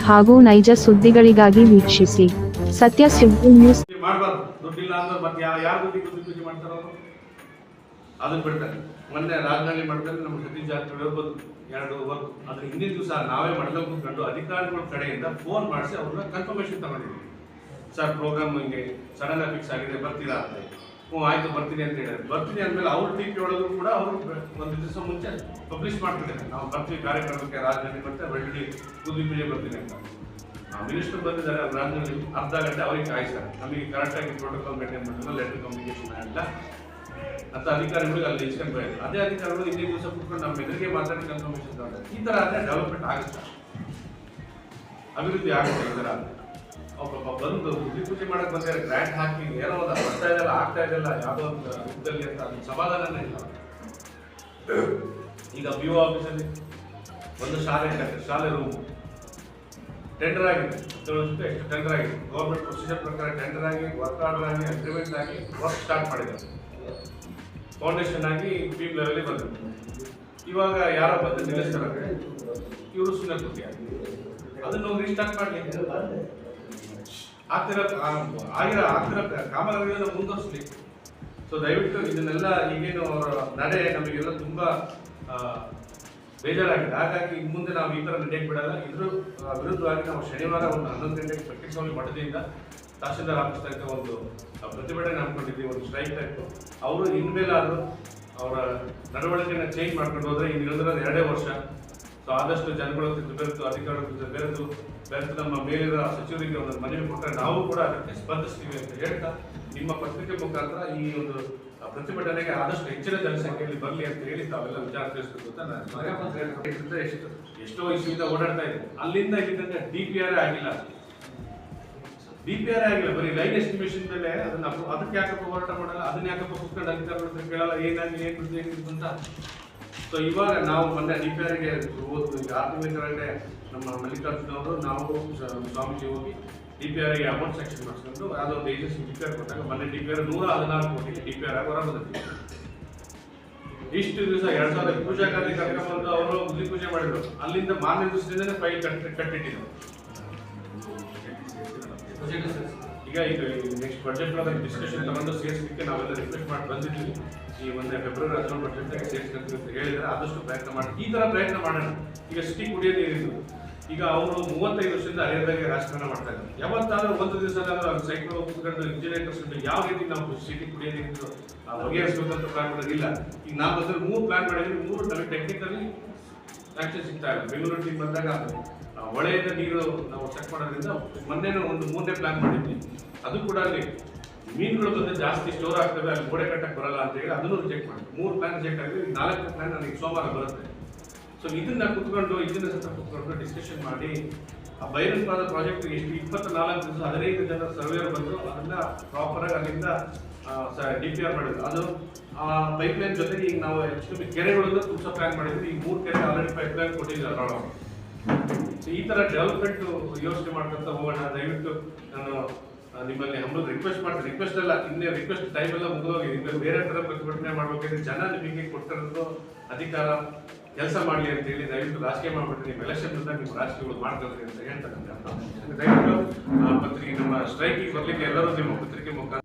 ಹಾಗೂ ನೈಜ ಸುದ್ದಿಗಳಿಗಾಗಿ ವೀಕ್ಷಿಸಿ ಸತ್ಯ ಸುದ್ದಿ ನ್ಯೂಸ್. ಮಾಡಬಾರ್ದು, ದುಡ್ಡಿಲ್ಲ ಅಂದ್ರೆ ಮತ್ತೆ ಯಾರು ದುಡ್ಡಿಗೆ ಪೂಜೆ ಮಾಡ್ತಾರೋ ಅದನ್ನ ಬಿಡ್ತಾರೆ. ಮೊನ್ನೆ ರಾಜಧಾನಿ ಮಾಡ್ತಾರೆ ನಮ್ಮ ಸತೀಶ್ ಜಾರಕಿಹೊಳಿ ಬಂದು 2 ವರ್ಕ್ ಅದ್ರ ಹಿಂದಿನ ದಿವಸ ನಾವೇ ಮಡಲ ಕೂತ್ಕೊಂಡು ಅಧಿಕಾರಿಗಳ ಕಡೆಯಿಂದ ಫೋನ್ ಮಾಡಿಸಿ ಅವ್ರನ್ನ ಕನ್ಫರ್ಮೇಶನ್ ತಗೊಂಡಿದ್ವಿ. ಸರ್ ಪ್ರೋಗ್ರಾಮ್ ಹಿಂಗೆ ಸಡನ್ ಆಗಿ ಫಿಕ್ಸ್ ಆಗಿದೆ, ಬರ್ತೀರಾ ಅಂತ. ಆಯ್ತು ಬರ್ತೀನಿ ಅಂತ ಹೇಳಿದ್ರೆ ಬರ್ತೀನಿ ಅಂದಮೇಲೆ ಅವ್ರ ಟಿಪಿ ಒಳಗೂ ಕೂಡ ಅವರು ಒಂದು ದಿವಸ ಮುಂಚೆ ಪಬ್ಲಿಷ್ ಮಾಡ್ತಿದ್ದಾರೆ, ನಾವು ಬರ್ತೀವಿ ಕಾರ್ಯಕ್ರಮಕ್ಕೆ ರಾಜಧಾನಿ ಮತ್ತೆ ಬೆಳ್ಳಿ ಪೂಜೆ ಬರ್ತೀನಿ ಅಂತ. ಮಿನಿಸ್ಟರ್ ಬಂದಿದ್ದಾರೆ ಅವ್ರ ರಾಜಧಾನಿ ಅರ್ಧ ಗಂಟೆ ಅವ್ರಿಗೆ ಕಾಯಿಸ್ತಾರೆ, ನಮಗೆ ಕರೆಕ್ಟಾಗಿ ಪ್ರೋಟೋಕಾಲ್ ಮೇಂಟೈನ್ ಮಾಡಿಲ್ಲ, ಲೆಟರ್ ಕಮ್ಯುನಿಕೇಶನ್ ಆಗಿಲ್ಲ ಅಂತ ಅಧಿಕಾರಿಗಳಿಗೆ ಅಲ್ಲಿ ಇಸ್ಕೊಂಡು ಬರೋದು. ಅದೇ ಅಧಿಕಾರಿಗಳು ಹಿಂದಿನ ದಿವಸ ಕೂತ್ಕೊಂಡು ನಮ್ಮ ಎದುರಿಗೆ ಮಾತಾಡಿ ಕನ್ಫರ್ಮೇಶನ್ ತಗೊಂಡ್ರೆ ಈ ಥರ ಆದರೆ ಡೆವಲಪ್ಮೆಂಟ್ ಆಗುತ್ತೆ, ಅಭಿವೃದ್ಧಿ ಆಗುತ್ತೆ. ಈ ಥರ ಅವ್ರ ಬಂದು ಪೂಜೆ ಮಾಡಕ್ಕೆ ಬಂದರೆ ಗ್ರ್ಯಾಂಟ್ ಹಾಕಿ ಏನೋ ಒಂದು ಬರ್ತಾ ಇದೆಯಲ್ಲ ಆಗ್ತಾ ಇದೆಯಲ್ಲ ಯಾವುದೋ ಒಂದು ಇದರಲ್ಲಿ ಅಂತ ಅದು ಸಮಾಧಾನನೇ ಇಲ್ಲ. ಈಗ ಬಿ ಒ ಆಫೀಸಲ್ಲಿ ಒಂದು ಶಾಲೆ ರೂಮು ಟೆಂಡರ್ ಆಗಿದೆ, ಎಷ್ಟು ಟೆಂಡರ್ ಆಗಿದೆ, ಗೌರ್ಮೆಂಟ್ ಪ್ರೊಸೀಜರ್ ಪ್ರಕಾರ ಟೆಂಡರ್ ಆಗಿ ವರ್ಕ್ ಆರ್ಡರ್ ಆಗಿ ಅಗ್ರಿಮೆಂಟ್ ಆಗಿ ವರ್ಕ್ ಸ್ಟಾರ್ಟ್ ಮಾಡಿದ್ದಾರೆ, ಫೌಂಡೇಶನ್ ಆಗಿ ಪೀಮ್ ಲೆವೆಲ್ ಬಂದಿದೆ. ಇವಾಗ ಯಾರೋ ಬಂದು ನಿಲ್ಲಿಸ್ತಾರೆ, ಇವರು ಸುಮ್ಮನೆ ಕೂತಿಯ ಅದನ್ನು ರೀಸ್ಟಾರ್ಟ್ ಮಾಡಲಿ, ಆಗ್ತಿರೋ ಕಾಮಗಾರಿಗಳನ್ನು ಮುಂದುವರಿಸಲಿ. ಸೊ ದಯವಿಟ್ಟು ಇದನ್ನೆಲ್ಲ ಈಗೇನು ಅವರ ನಡೆ ನಮಗೆಲ್ಲ ತುಂಬ ಬೇಜಾರಾಗಿದೆ. ಹಾಗಾಗಿ ಮುಂದೆ ನಾವು ಈ ಥರ ನಡೆಯಕ್ಕೆ ಬಿಡಲ್ಲ. ಇದ್ರ ವಿರುದ್ಧವಾಗಿ ನಾವು ಶನಿವಾರ ಒಂದು 11 ಗಂಟೆಗೆ ಪಟ್ಟಿಸ್ವಾಮಿ ಮಠದಿಂದ ತಹಶೀಲ್ದಾರ್ ಆಫೀಸ್ ತನಕ ಒಂದು ಪ್ರತಿಭಟನೆ ಹಮ್ಮಿಕೊಂಡಿದ್ದೀವಿ, ಒಂದು ಸ್ಟ್ರೈಕ್ ಟೈಪ್. ಅವರು ಇನ್ಮೇಲಾದರೂ ಅವರ ನಡವಳಿಕೆಯನ್ನು ಚೇಂಜ್ ಮಾಡ್ಕೊಂಡು ಹೋದರೆ ಇಲ್ಲಿರೋದ್ರ 2 ವರ್ಷ. ಸೊ ಆದಷ್ಟು ಜನಗಳ ಬೆರೆತು ಅಧಿಕಾರಿಗಳ ಬೆರೆತು ನಮ್ಮ ಮೇಲಿರೋ ಸಚಿವರಿಗೆ ಒಂದು ಮನವಿ ಕೊಟ್ಟರೆ ನಾವು ಕೂಡ ಅದಕ್ಕೆ ಸ್ಪಂದಿಸ್ತೀವಿ ಅಂತ ಹೇಳ್ತಾ ನಿಮ್ಮ ಪತ್ರಿಕೆ ಮುಖಾಂತರ ಈ ಒಂದು ಪ್ರತಿಭಟನೆಗೆ ಆದಷ್ಟು ಹೆಚ್ಚಿನ ಜನಸಂಖ್ಯೆಯಲ್ಲಿ ಬರಲಿ ಅಂತ ಹೇಳಿ ತಾವೆಲ್ಲ ವಿಚಾರ ತಿಳಿಸಬೇಕು ಅಂತ ನಾನು ಎಷ್ಟೋ ಇಶ್ಯೂಯಿಂದ ಓಡಾಡ್ತಾ ಇದೆ. ಅಲ್ಲಿಂದ ಇಲ್ಲಿಂದ DPR ಆಗಿಲ್ಲ, ಬರೀ ಲೈನ್ ಎಸ್ಟಿಮೇಷನ್ ಮೇಲೆ ಅದಕ್ಕೆ ಯಾಕಪ್ಪ ಹೋರಾಟ ಮಾಡಲ್ಲ, ಅದನ್ನ ಯಾಕಪ್ಪ ಕೂತ್ಕೊಂಡು ಅಧಿಕಾರಿಗಳ ಕೇಳಲ್ಲ, ಏನಾಗಿದೆ ಏನಿತ್ತು ಅಂತ. ಸೊ ಇವಾಗ ನಾವು ಮೊನ್ನೆ DPRಗೆ ಹೋದ್ವಿ. ಈಗ 6 ತಿಂಗಳ ನಮ್ಮ ಮಲ್ಲಿಕಾರ್ಜುನ ಅವರು ನಾವು ಸ್ವಾಮೀಜಿ ಹೋಗಿ DPRಗೆ ಅಮೌಂಟ್ ಸೆಕ್ಷನ್ ಮಾಡಿಸ್ಕೊಂಡು ಯಾವುದೋ ಒಂದು ಏಜೆನ್ಸಿ DPR ಕೊಟ್ಟಾಗ ಮೊನ್ನೆ DPR 114 ಕೋಟಿ DPR ಆಗಿ ಹೊರ ಬಂದಿತ್ತು. ಇಷ್ಟು ದಿವಸ 2000 ಪೂಜಾ ಕಾರ್ಯ ಕರ್ಕೊಂಡ್ಬಂದು ಅವರು ಬುದ್ಧಿ ಪೂಜೆ ಮಾಡಿದ್ರು, ಅಲ್ಲಿಂದ ಮಾರನೇ ದಿವಸದಿಂದನೇ ಫೈಲ್ ಕಟ್ಟಿಟ್ಟಿದ್ರು. ಈಗ ನೆಕ್ಸ್ಟ್ ಬಜೆಟ್ ಡಿಸ್ಕಷನ್ ತಗೊಂಡು ಸೇರಿಸಲಿಕ್ಕೆ ನಾವೆಲ್ಲ ರಿಕ್ವೆಸ್ಟ್ ಮಾಡಿ ಬಂದಿದ್ವಿ. ಈ ಮೊನ್ನೆ ಫೆಬ್ರವರಿ 11 ಬಜೆಟ್ಗೆ ಸೇರಿಸ್ಬೇಕು ಅಂತ ಹೇಳಿದರೆ ಆದಷ್ಟು ಪ್ರಯತ್ನ ಮಾಡಿ, ಈ ಥರ ಪ್ರಯತ್ನ ಮಾಡೋಣ. ಈಗ ಸಿಟಿ ಕುಡಿಯೋ ನೀರಿದ್ದು ಈಗ ಅವರು 35 ವರ್ಷದಿಂದ ಹರಿಯದಾಗೆ ರಾಜಕಾರಣ ಮಾಡ್ತಾ ಇದ್ದಾರೆ. ಯಾವತ್ತಾದ್ರೂ ಒಂದು ದಿವಸ ಸೈಕಲ್ ಕೂತ್ಕೊಂಡು ಇಂಜಿನಿಯರ್ಸ್ ಯಾವ ರೀತಿ ನಾವು ಸಿಟಿ ಕುಡಿಯೋ ನೀರು ಬಗೆಹರಿಸಬೇಕಂತ ಪ್ಲಾನ್ ಮಾಡೋದಿಲ್ಲ. ಈಗ ನಾವು ಅದ್ರ 3 ಪ್ಲಾನ್ ಮಾಡಿದ್ವಿ, 3 ನಮಗೆ ಟೆಕ್ನಿಕಲಿ ಆಕ್ಷನ್ ಸಿಗ್ತಾ ಇಲ್ಲ. ಬೆಂಗಳೂರು ಟೀಮ್ ಬಂದಾಗ ಹೊಳೆಯಿಂದ ನೀರು ನಾವು ಚೆಕ್ ಮಾಡೋದ್ರಿಂದ ಮೊನ್ನೆ ಒಂದು 3ನೇ ಪ್ಲಾನ್ ಮಾಡಿದ್ವಿ. ಅದು ಕೂಡ ಅಲ್ಲಿ ಮೀನುಗಳು ಬಂದು ಜಾಸ್ತಿ ಸ್ಟೋರ್ ಆಗ್ತವೆ, ಅಲ್ಲಿ ಗೋಡೆ ಕಟ್ಟಕ್ಕೆ ಬರಲ್ಲ ಅಂತ ಹೇಳಿ ಅದನ್ನು ರಿಜೆಕ್ಟ್ ಮಾಡಿದ್ವಿ. 3 ಪ್ಲಾನ್ ರಿಜೆಕ್ಟ್ ಆಗಿದೆ. 4ನೇ ಪ್ಲಾನ್ ನನಗೆ ಸೋಮವಾರ ಬರುತ್ತೆ. ಸೊ ಇದನ್ನ ಕೂತ್ಕೊಂಡು ಇದನ್ನ ಸಹ ಕೂತ್ಕೊಂಡು ಡಿಸ್ಕಷನ್ ಮಾಡಿ ಆ ಬೈರನ್ಪಾದ ಪ್ರಾಜೆಕ್ಟ್ ಎಷ್ಟು 24 ದಿವಸ 15 ಜನ ಸರ್ವೇಯರ್ ಬಂದು ಅದನ್ನ ಪ್ರಾಪರ್ ಆಗಿ ಅಲ್ಲಿಂದ DPR ಮಾಡಿದ್ರು. ಅದು ಆ ಪೈಪ್ಲೈನ್ ಜೊತೆಗೆ ಈಗ ನಾವು ಹೆಚ್ಚು ಕೆರೆಗಳನ್ನು ತುಂಬ ಪ್ಲಾನ್ ಮಾಡಿದ್ವಿ. ಈ 3 ಕೆರೆ ಆಲ್ರೆಡಿ ಪೈಪ್ಲೈನ್ ಕೊಟ್ಟಿದ್ದಾರೆ. ಸೊ ಈ ಥರ ಡೆವಲಪ್ಮೆಂಟ್ ಯೋಚನೆ ಮಾಡ್ಕೊಂತ ಹೋಗೋಣ. ದಯವಿಟ್ಟು ನಾನು ನಿಮ್ಮಲ್ಲಿ ಹಂಬಲ್ ರಿಕ್ವೆಸ್ಟ್ ಮಾಡ್ತೀನಿ, ರಿಕ್ವೆಸ್ಟ್ ಅಲ್ಲ, ಇನ್ನೇ ರಿಕ್ವೆಸ್ಟ್ ಟೈಮ್ ಎಲ್ಲ ಮುಗಿದೋಗಿ ನಿಮ್ಮಲ್ಲಿ ಬೇರೆ ಥರ ಪ್ರತಿಭಟನೆ ಮಾಡಬೇಕಾದ್ರೆ ಜನ ನಿಮಗೆ ಕೊಟ್ಟಿರೋದು ಅಧಿಕಾರ ಕೆಲಸ ಮಾಡಲಿ ಅಂತ ಹೇಳಿ ದಯವಿಟ್ಟು ರಾಜಕೀಯ ಮಾಡಿಬಿಟ್ಟು ನಿಮ್ಮ ಎಲೆಕ್ಷನ್ ಬಂದಾಗ ನಿಮ್ಮ ರಾಜಕೀಯಗಳು ಮಾಡ್ಕೊಳ್ರಿ ಅಂತ ಹೇಳ್ತಾರೆ. ದಯವಿಟ್ಟು ಪತ್ರಿಕೆ ನಮ್ಮ ಸ್ಟ್ರೈಕಿಗೆ ಬರಲಿಕ್ಕೆ ಎಲ್ಲರೂ ನಿಮ್ಮ ಪತ್ರಿಕೆ ಮುಖಾಂತರ